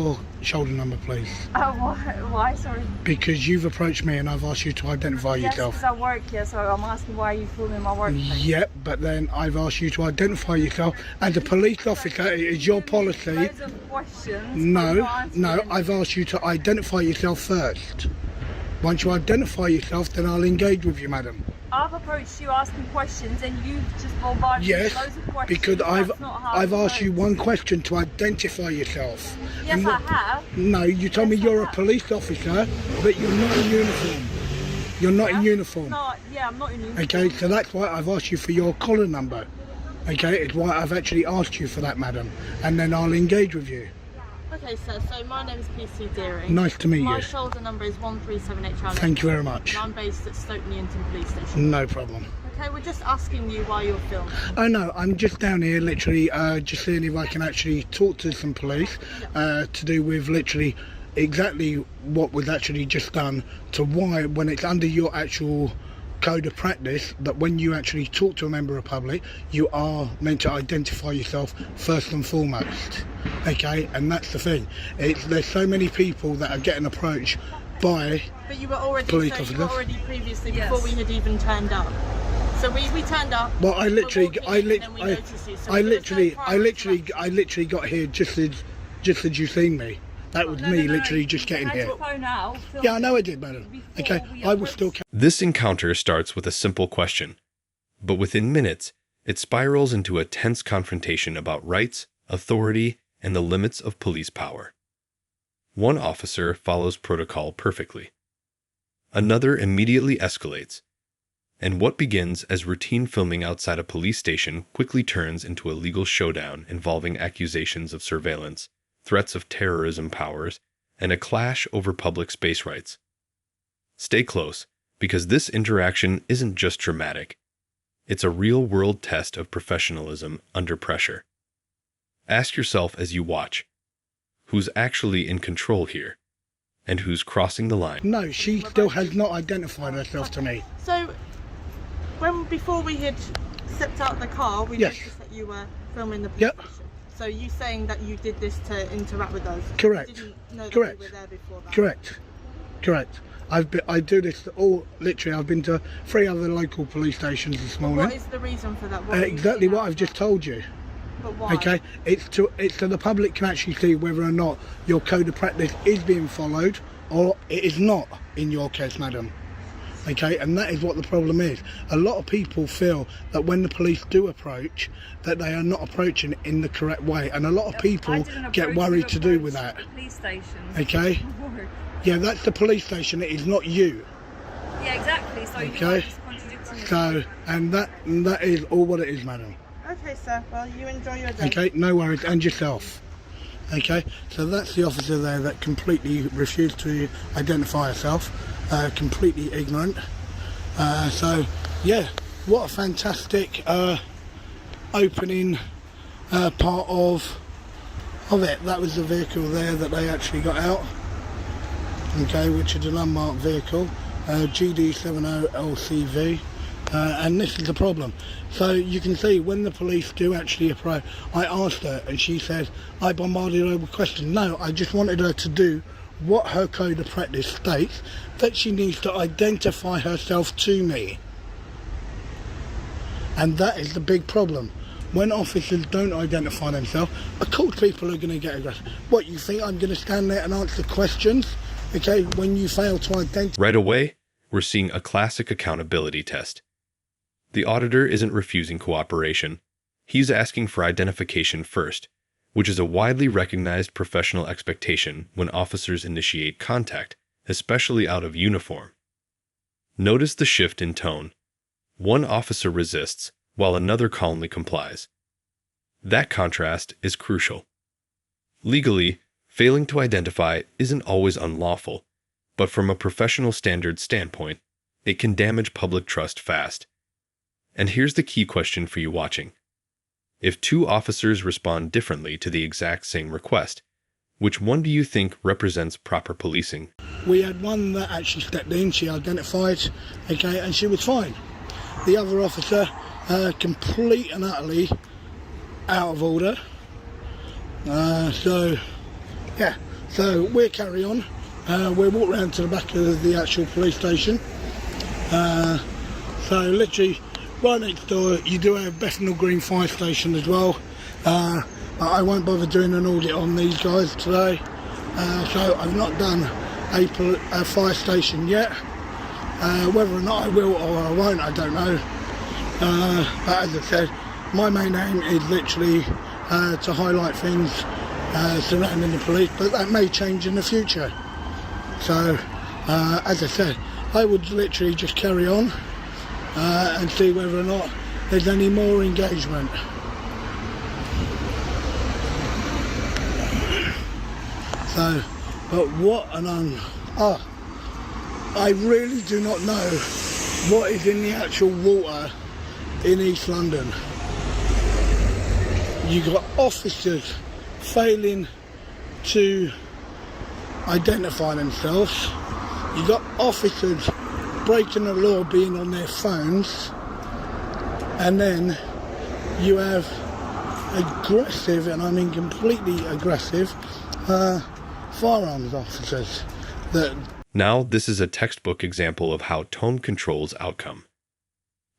Your shoulder number, please. Why? Sorry. Because you've approached me and I've asked you to identify yourself. Yes, because I work here, so I'm asking why you filming my work. Yep, but then I've asked you to identify yourself. As a police officer, it is your policy. Loads of questions. No, I've asked you to identify yourself first. Once you identify yourself, then I'll engage with you, madam. I've approached you asking questions and you've just bombarded me with loads of questions. Because I've asked you one question to identify yourself. Yes, I have. No, you told me you're a police officer, but you're not in uniform. You're not in uniform. I'm not in uniform. Okay, so that's why I've asked you for your collar number. Okay, it's why I've actually asked you for that, madam. And then I'll engage with you. Okay, sir, so my name is PC Deering. Nice to meet you. My shoulder number is 1378 Charlie. Thank you very much. And I'm based at Stoke Newington Police Station. No problem. Okay, we're just asking you why you're filming. Oh no, I'm just down here literally just seeing if I can actually talk to some police to do with literally exactly what was actually just done, to why when it's under your actual code of practice that when you actually talk to a member of the public you are meant to identify yourself first and foremost. Okay, and that's the thing, there's so many people that are getting approached by but you were already police so officers. you were already previously before we had even turned up. So we turned up. Well, I literally got here just as you seen me. That was me literally just getting here. Yeah, I know I did, madam. Okay, I will still. This encounter starts with a simple question, but within minutes, it spirals into a tense confrontation about rights, authority, and the limits of police power. One officer follows protocol perfectly. Another immediately escalates, and what begins as routine filming outside a police station quickly turns into a legal showdown involving accusations of surveillance, threats of terrorism powers, and a clash over public space rights. Stay close, because this interaction isn't just dramatic. It's a real-world test of professionalism under pressure. Ask yourself as you watch, who's actually in control here, and who's crossing the line? No, she still has not identified herself to me. So, before we had stepped out of the car, we noticed that you were filming the police station. So you saying that you did this to interact with us? Correct. You didn't know that Correct. we were there before that? Correct. I do this all, literally, I've been to 3 other local police stations this morning. What is the reason for that? Exactly what I've just told you. But why? Okay, it's so the public can actually see whether or not your code of practice is being followed or it is not in your case, madam. Okay, and that is what the problem is. A lot of people feel that when the police do approach, that they are not approaching in the correct way, and a lot of people get worried to do with that. Police station. Okay. Yeah, that's the police station. It is not you. Yeah, exactly. So okay. You're just contradicting yourself. So, and that is all what it is, madam. Okay, sir. Well, you enjoy your day. Okay, no worries, and yourself. Okay, so that's the officer there that completely refused to identify herself, completely ignorant. So, yeah, what a fantastic opening part of it. That was the vehicle there that they actually got out. Okay, which is an unmarked vehicle, GD70LCV. And this is the problem. So you can see when the police do actually approach, I asked her and she said, I bombarded her with questions. No, I just wanted her to do what her code of practice states, that she needs to identify herself to me. And that is the big problem. When officers don't identify themselves, of course people are going to get aggressive. What, you think I'm going to stand there and answer questions? Okay, when you fail to identify... Right away, we're seeing a classic accountability test. The auditor isn't refusing cooperation. He's asking for identification first, which is a widely recognized professional expectation when officers initiate contact, especially out of uniform. Notice the shift in tone. One officer resists, while another calmly complies. That contrast is crucial. Legally, failing to identify isn't always unlawful, but from a professional standards standpoint, it can damage public trust fast. And here's the key question for you watching. If 2 officers respond differently to the exact same request, which one do you think represents proper policing? We had one that actually stepped in, she identified, okay, and she was fine. The other officer, complete and utterly out of order. So, yeah, So we'll carry on. We'll walk round to the back of the actual police station. So literally right next door you do have Bethnal Green fire station as well. But I won't bother doing an audit on these guys today. So I've not done a fire station yet. Whether or not I will or I won't, I don't know. But as I said, my main aim is literally to highlight things surrounding the police, but that may change in the future. So as I said, I would literally just carry on and see whether or not there's any more engagement. So, but what an I really do not know what is in the actual water in East London. You got officers failing to identify themselves. You got officers breaking the law, being on their phones, and then you have aggressive, and I mean completely aggressive, firearms officers that... Now, this is a textbook example of how tone controls outcome.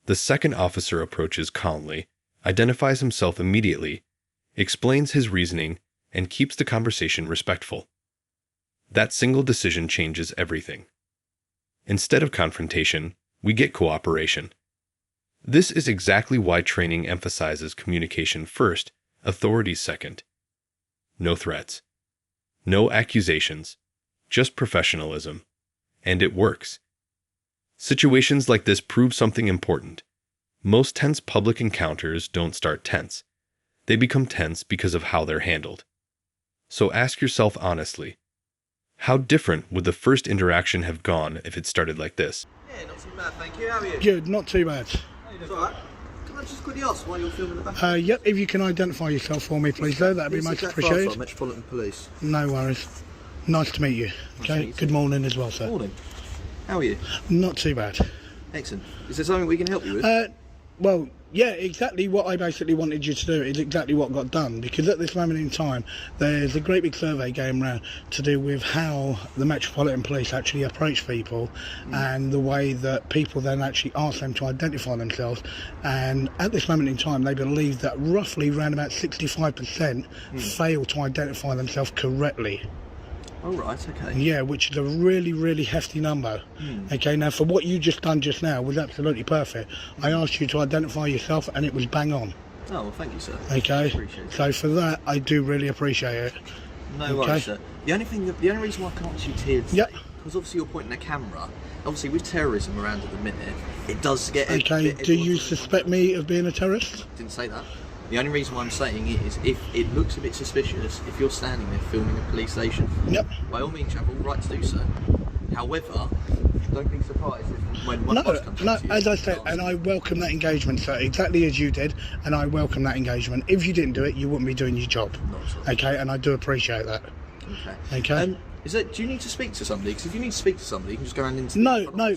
The second officer approaches calmly, identifies himself immediately, explains his reasoning, and keeps the conversation respectful. That single decision changes everything. Instead of confrontation, we get cooperation. This is exactly why training emphasizes communication first, authority second. No threats. No accusations. Just professionalism. And it works. Situations like this prove something important. Most tense public encounters don't start tense. They become tense because of how they're handled. So ask yourself honestly, how different would the first interaction have gone if it started like this? Yeah, not too bad, thank you. How are you? Good, not too bad. It's alright. Can I just quickly ask why you're filming the back? Yep, if you can identify yourself for me, please, though, that'd be much appreciated. Metropolitan Police. No worries. Nice to meet you. Okay, good morning as well, sir. Morning. How are you? Not too bad. Excellent. Is there something we can help you with? Well, yeah, exactly what I basically wanted you to do is exactly what got done, because at this moment in time there's a great big survey going around to do with how the Metropolitan Police actually approach people and the way that people then actually ask them to identify themselves, and at this moment in time they believe that roughly around about 65% fail to identify themselves correctly. Oh, right, okay. Yeah, which is a really, really hefty number. Okay, now for what you just done just now was absolutely perfect. I asked you to identify yourself and it was bang on. Oh, well, thank you, sir. Okay, Appreciate it. so for that I do really appreciate it. No worries, sir. The only reason why I can't shoot here today, because obviously you're pointing a camera, obviously with terrorism around at the minute, it does get... Okay, do you suspect me of being a terrorist? Didn't say that. The only reason why I'm saying it is if it looks a bit suspicious, if you're standing there filming a police station, by all means you have all right to do so. However, don't be surprised if when one bus comes No, to you, as I said, and I welcome that engagement, sir, exactly as you did, and I welcome that engagement. If you didn't do it, you wouldn't be doing your job. Okay, and I do appreciate that. Okay. Do you need to speak to somebody? Because if you need to speak to somebody, you can just go around into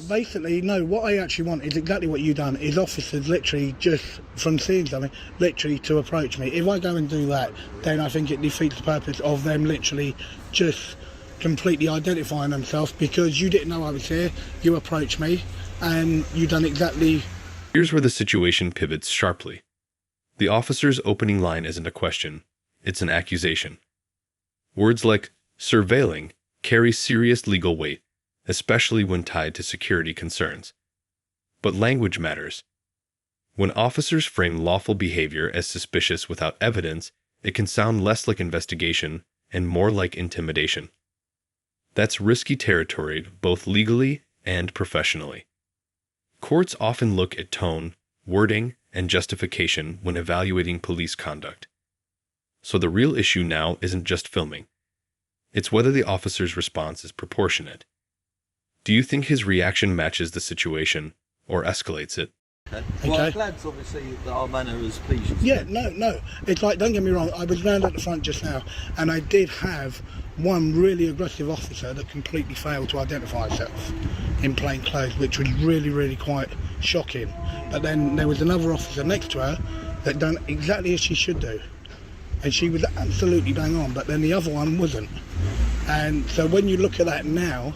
basically, no, what I actually want is exactly what you've done, is officers literally just, from seeing something, literally to approach me. If I go and do that, then I think it defeats the purpose of them literally just completely identifying themselves, because you didn't know I was here, you approached me, and you done exactly... Here's where the situation pivots sharply. The officer's opening line isn't a question, it's an accusation. Words like surveilling carry serious legal weight, especially when tied to security concerns. But language matters. When officers frame lawful behavior as suspicious without evidence, it can sound less like investigation and more like intimidation. That's risky territory, both legally and professionally. Courts often look at tone, wording, and justification when evaluating police conduct. So the real issue now isn't just filming. It's whether the officer's response is proportionate. Do you think his reaction matches the situation or escalates it? Well, I'm glad, obviously, that our manner has pleased you. Yeah, no. It's like, don't get me wrong, I was round at the front just now, and I did have one really aggressive officer that completely failed to identify herself in plain clothes, which was really, really quite shocking. But then there was another officer next to her that done exactly as she should do. And she was absolutely bang on, but then the other one wasn't. And so when you look at that now,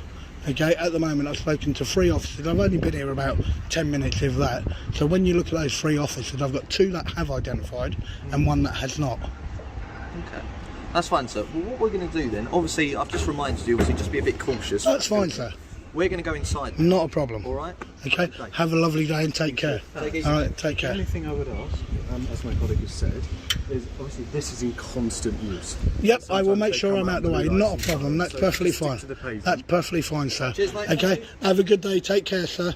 okay, at the moment I've spoken to 3 officers. I've only been here about 10 minutes, if that. So when you look at those 3 officers, I've got 2 that have identified and 1 that has not. Okay. That's fine, sir. Well, what we're going to do then, obviously, I've just reminded you, obviously, just be a bit cautious. That's fine, sir. We're going to go inside. Not a problem. All right? Okay. Have a lovely day and take care. All right, take The care. only thing I would ask, as my colleague has said, is obviously this is in constant use. Yep, I will Sometimes make they sure come I'm out out the way. blue Not lights a problem. That's so perfectly stick fine. to the pavement. That's perfectly fine, sir. Cheers, mate. Okay. Have a good day. Take care, sir.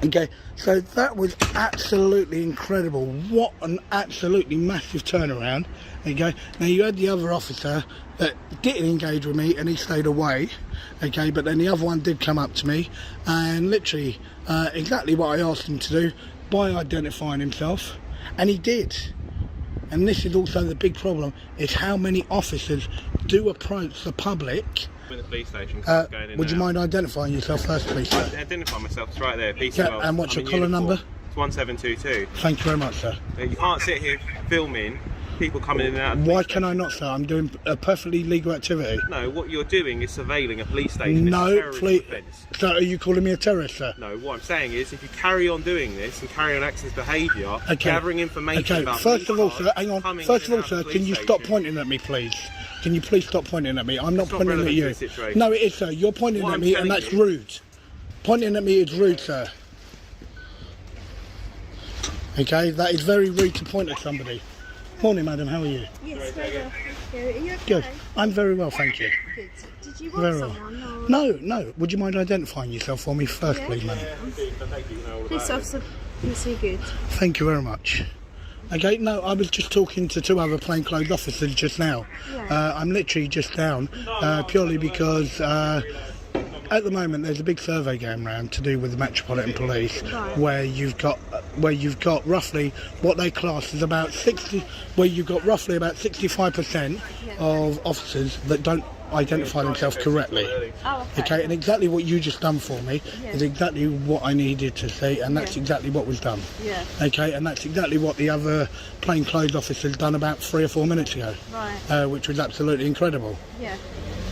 Okay, so that was absolutely incredible. What an absolutely massive turnaround. Okay, now you had the other officer that didn't engage with me and he stayed away. Okay, but then the other one did come up to me and literally exactly what I asked him to do by identifying himself, and he did. And this is also the big problem, is how many officers do approach the public. In the police station. Going in Would you now. mind identifying yourself first, please, sir? I identify myself. It's right there. Peace Yeah, and what's your collar number? It's 1722. Thank you very much, sir. You can't sit here filming people coming in and out. Of the Why police can I station. not, sir? I'm doing a perfectly legal activity. No, what you're doing is surveilling a police station. No, it's a terrorism please. offence. So are you calling me a terrorist, sir? No, what I'm saying is, if you carry on doing this and carry on acting this behaviour, Okay. gathering information Okay, about first of all, police sir, hang on. coming First in of all, and out sir, of the can you police stop station. pointing at me, please? Can you please stop pointing at me? I'm not It's not pointing at relevant you. to the situation. No, it is, sir. You're pointing What at I'm me, and telling that's you- rude. Pointing at me is rude, sir. Okay, that is very rude to point at somebody. Morning, madam. How are you? Yes, very well, thank you. Are you okay? Good. I'm very well, thank you. Good. Did you want Very well. someone? Or... No. Would you mind identifying yourself for me first, Yeah. please, madam? Police officer, you're good. Thank you very much. Okay, no, I was just talking to 2 other plainclothes officers just now. Yeah. I'm literally just down purely because at the moment there's a big survey going around to do with the Metropolitan Police, Right. where you've got roughly what they class as about 60, where you've got roughly about 65% of officers that don't identify themselves correctly. Oh, okay. Okay, and exactly what you just done for me is exactly what I needed to see, and that's exactly what was done. Yeah. Okay, and that's exactly what the other plainclothes officers done about 3 or 4 minutes ago, Right. which was absolutely incredible. Yeah.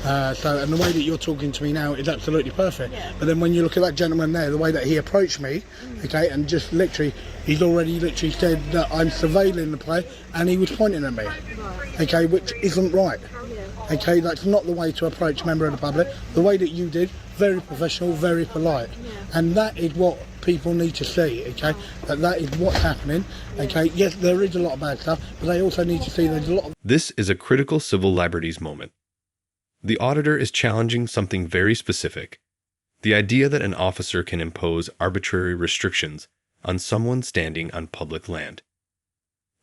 And the way that you're talking to me now is absolutely perfect. Yeah. But then when you look at that gentleman there, the way that he approached me, okay, and just literally, he's already literally said that I'm surveilling the play, and he was pointing at me, Right. okay, which isn't right. Yeah. Okay, that's not the way to approach a member of the public. The way that you did, very professional, very polite. And that is what people need to see, okay? That is what's happening, okay? Yes, there is a lot of bad stuff, but they also need to see there's a lot of... This is a critical civil liberties moment. The auditor is challenging something very specific: the idea that an officer can impose arbitrary restrictions on someone standing on public land.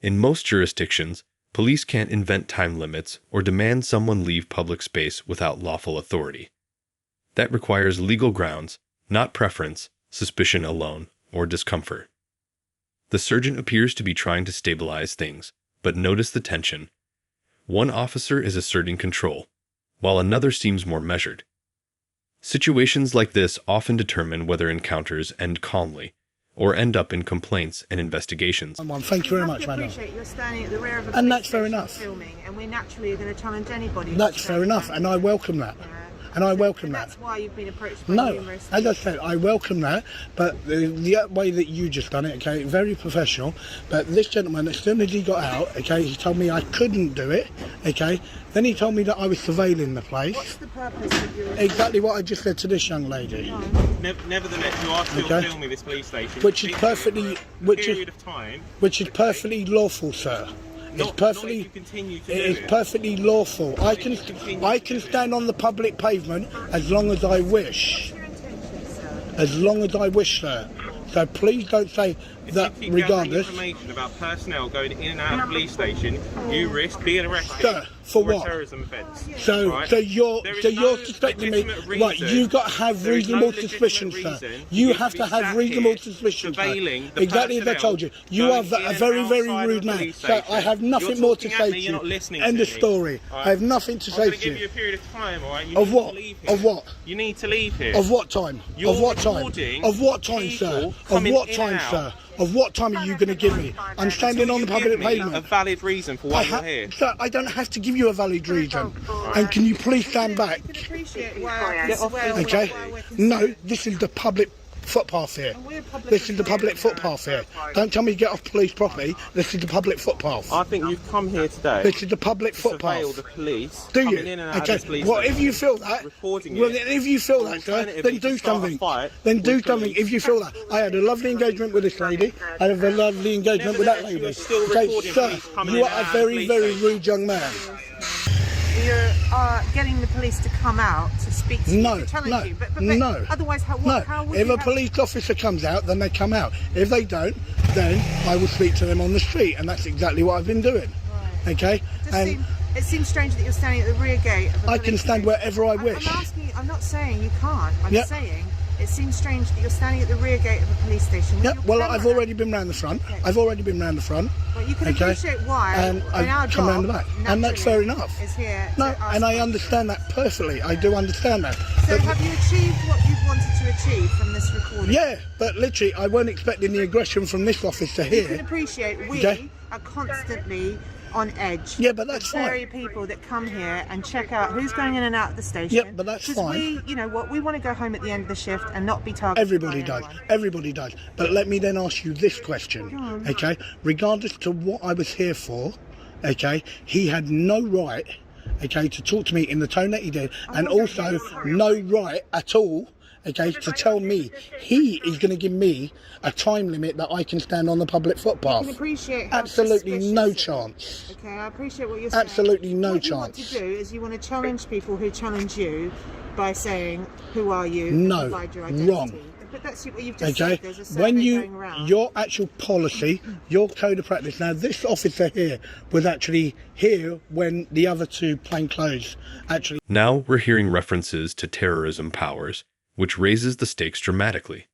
In most jurisdictions, police can't invent time limits or demand someone leave public space without lawful authority. That requires legal grounds, not preference, suspicion alone, or discomfort. The surgeon appears to be trying to stabilize things, but notice the tension. One officer is asserting control, while another seems more measured. Situations like this often determine whether encounters end calmly or end up in complaints and investigations. Thank you very much, I madam. appreciate you're standing at the rear of a And police that's fair station enough. filming, and we're naturally going to challenge anybody. who's That's fair standing enough, around. and I welcome that. And I welcome that. That's why you've been approached by No, numerous as I people. said, I welcome that, but the way that you just done it, okay, very professional. But this gentleman, as soon as he got out, okay, he told me I couldn't do it, okay. Then he told me that I was surveilling the place. What's the purpose of your... Exactly what I just said to this young lady. Nevertheless, you are still Okay. filming this police station. Which is You've been perfectly- doing it for a which is- period of time. Which is perfectly lawful, sir. It's Not perfectly. if you continue to It do is it. perfectly lawful. I can stand on the public pavement as long as I wish. Your intentions, sir? As long as I wish, sir. So please don't say that If you keep regardless. gathering information about personnel going in and out of the police station, you risk being arrested Sir, for for what? a terrorism offence. So, Right? so you're There is so no you're suspecting me, legitimate right? reason- You've got to have there is no reasonable legitimate suspicion, sir. reason You for have to to be have sat reasonable here suspicion, sir. surveilling the Exactly as I personnel told you. You going are in a and very, very outside of rude the man. police So I station. have nothing You're more to talking at say me, to you're you. not listening End to of me. story. Alright. I have nothing to I'm say going to to give you you. a period of time, all right? You Of need what? To leave here. Of what? You need to leave here. Of what time? You're of what time? recording Of what time, sir? people Of coming what in time, and sir? out. of what time are you going to give me? I'm standing on the public A pavement. valid reason for why you're here. Sir, I don't have to give you a valid reason. And can you please stand back? I can appreciate why. Okay? No, this is the public footpath here. This is the public footpath here. Don't tell me to get off police property. This is the public footpath. I think you've come here today. This is the public to surveil footpath. the police. Do coming you? In and out of Okay. this police Well, station, if you feel that, recording well, it, if you feel that, sir, alternatively then do start a something. fight Then do with something. police. If you feel that, I had a lovely engagement with this lady. I have a lovely engagement with that lady. Nevertheless, you are still Okay, recording sir, police coming you in are and a out of very, police very station. rude young man. You're getting the police to come out to speak to No, you, to challenge no, you. But no. Otherwise, how No, would if you a police officer comes out, then they come out. If they don't, then I will speak to them on the street, and that's exactly what I've been doing. Right. Okay? And It seems strange that you're standing at the rear gate of a I can police stand station. wherever I wish. I'm asking you, I'm not saying you can't. I'm Yep. saying it seems strange that you're standing at the rear gate of a police station. with Yep, your well, camera. I've already been round the front. Okay. I've already been round the front. Well, you can Okay. appreciate why. And our I've come job, round the back. And that's fair naturally, enough. Is here No, to ask and I questions. understand that perfectly. I do understand that. So But- have you achieved what you wanted to achieve from this recording? yeah, but literally, I weren't expecting the aggression from this officer You can here. appreciate we Okay. are constantly on edge. Yeah, but that's There's very fine. people that come here and check out who's going in and out of the station. Yep, but that's 'Cause fine. We, you know what, we want to go home at the end of the shift and not be targeted. Everybody by does. anyone. Everybody does. But let me then ask you this question, okay? Regardless to what I was here for, okay, he had no right, okay, to talk to me in the tone that he did, and also no right at all, okay, to tell me he is going to give me a time limit that I can stand on the public I footpath. can appreciate how Absolutely suspicious no it is. chance. Okay, I appreciate what you're saying. Absolutely no what you want chance. to do is you want to challenge people who challenge you by saying, "Who are you?" No, and provide your identity. wrong. But that's what you've just Okay, said. There's a survey when going you, around. your actual policy, your code of practice. Now, this officer here was actually here when the other two plainclothes actually. Now we're hearing references to terrorism powers, which raises the stakes dramatically.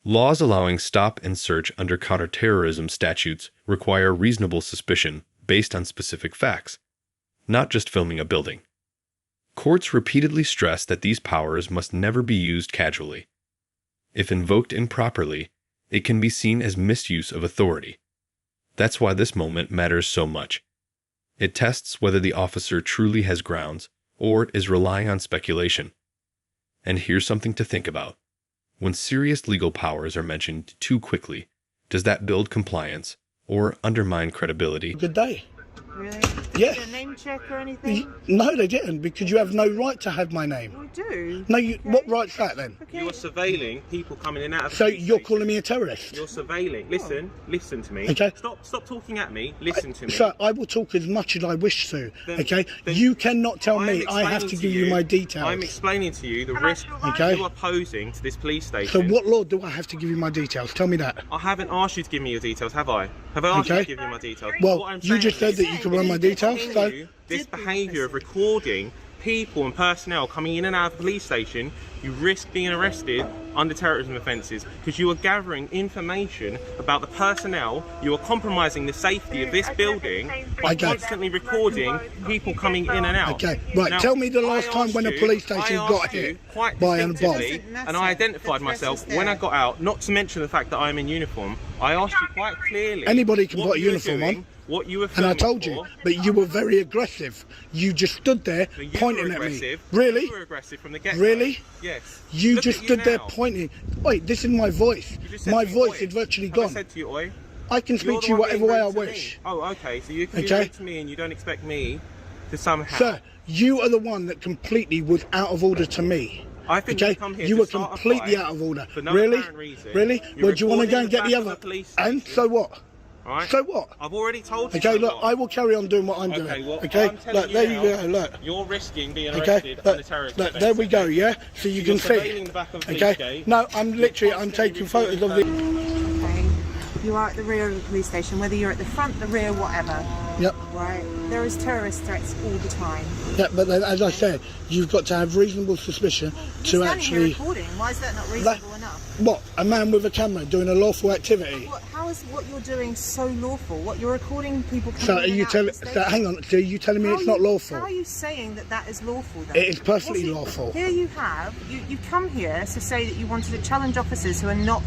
Laws allowing stop and search under counterterrorism statutes require reasonable suspicion based on specific facts, not just filming a building. Courts repeatedly stress that these powers must never be used casually. If invoked improperly, it can be seen as misuse of authority. That's why this moment matters so much. It tests whether the officer truly has grounds or is relying on speculation. And here's something to think about. When serious legal powers are mentioned too quickly, does that build compliance or undermine credibility? Good day. Really? Yeah. Did you name check or anything? No, they didn't, because you have no right to have my name. We do. No, you. What right's that then? Okay. You are surveilling people coming in and out of the So police you're station. calling me a terrorist? You're surveilling. Listen to me. Okay. Stop talking at me. Listen to me. Sir, I will talk as much as I wish to. Then- Okay. then You cannot tell I'm me I have to explaining give you my details. I'm explaining to you the risk Okay. you are posing to this police station. So what law do I have to give you my details? Tell me that. I haven't asked you to give me your details, have I? Have I asked you Okay. to give you my details? Well, What I'm you saying just said is, that you can run my details. So continue this behaviour of recording people and personnel coming in and out of the police station, you risk being arrested under terrorism offences because you are gathering information about the personnel. You are compromising the safety of this building by Okay. constantly recording people coming in and out. Okay, right, Now, tell me the I last time when a asked police you- station I got asked you hit quite by a bomb. distinctly, and I identified myself when I got out, not to mention the fact that I'm in uniform. I asked you quite clearly. Anybody can what put a you were uniform doing, on. What you were And I filming told you, for. but you were very aggressive. You just stood there You pointing were at me. aggressive. Really? You were aggressive from the get-go. Really? Yes. You Look just at stood there now. pointing. Wait, this is my voice. You just said My to me, voice "Oi." is virtually Have gone. I said to you, oi? I can You're speak the to you one whatever being way I rude to me. wish. Oh, okay. So you can be Okay. rude to me and you don't expect me to somehow. Sir, you are the one that completely was out of order to me. I think Okay, you come here you to were start a completely fight out of order. for no Really? apparent reason. Really? You're Well, do you want to go recording and get the the back of other? the police And station. so what? Alright? So what? I've already told you. Okay, so look, what. I will carry on doing what I'm Okay, doing. well, Okay, I'm telling look, there you now, go. Look. You're risking being Okay, arrested under look, terrorism look, offence, there we go. okay? Yeah, so you You're can see. surveilling the back of the police Okay. gate. No, I'm literally. I'm constantly taking photos of the. Okay. You are at the rear of the police station, whether you're at the front, the rear, whatever. Yep. Right? There is terrorist threats all the time. Yeah, but then, as I said, you've got to have reasonable suspicion to You're standing actually. here recording. Why is that not reasonable enough? What? A man with a camera doing a lawful activity. How is what you're doing so lawful? What you're recording people coming So are in and you out telling? of the So station? hang on. So are you telling me How it's are not you- lawful? How are you saying that that is lawful then? It is perfectly lawful. Here you have, you come here to say that you wanted to challenge officers who are not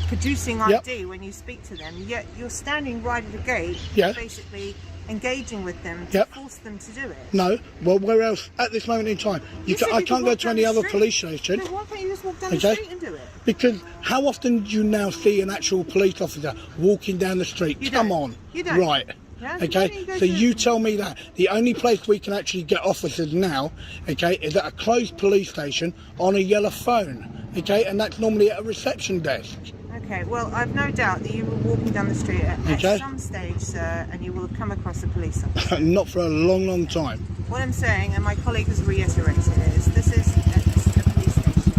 producing Yep. ID when you speak to them, yet you're standing right at the gate, Yeah. basically engaging with them to Yep. force them to do it. No, well, where else at this moment in time? said I you can't could go walk to down any the other street. police station. Then why can't you just walk down Okay. the street and do it? Because how often do you now see an actual police officer walking down the street? You Come don't. on. You don't. Right. Yeah, so why don't Okay, you go so to- you tell me that the only place we can actually get officers now, okay, is at a closed police station on a yellow phone, okay, and that's normally at a reception desk. Okay, well, I've no doubt that you were walking down the street at Okay. some stage, sir, and you will have come across a police officer. Not for a long, long time. What I'm saying, and my colleague has reiterated, is this is a police station,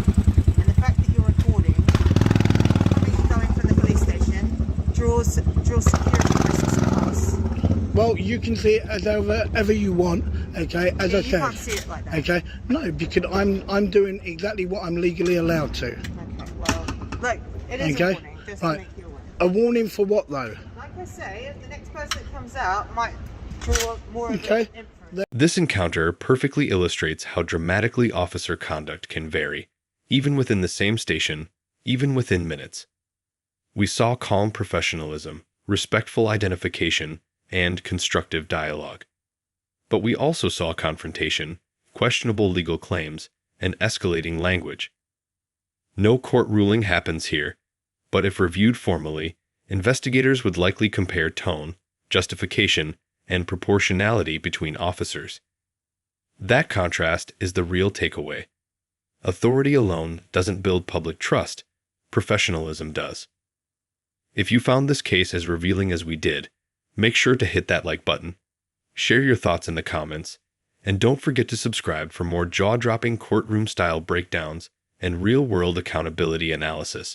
and the fact that you're recording coming going from the police station draws security risks for us. Well, you can see it as ever you want, okay, as Yeah, I you said. can't see it like that. Okay, no, because I'm doing exactly what I'm legally allowed to. Okay, well, look, it is Okay, a warning, just right. to make you aware. A warning for what though? Like I say, the next person that comes out might draw more of Okay. an inference. This encounter perfectly illustrates how dramatically officer conduct can vary, even within the same station, even within minutes. We saw calm professionalism, respectful identification, and constructive dialogue. But we also saw confrontation, questionable legal claims, and escalating language. No court ruling happens here, but if reviewed formally, investigators would likely compare tone, justification, and proportionality between officers. That contrast is the real takeaway. Authority alone doesn't build public trust, professionalism does. If you found this case as revealing as we did, make sure to hit that like button, share your thoughts in the comments, and don't forget to subscribe for more jaw-dropping courtroom-style breakdowns and real-world accountability analysis.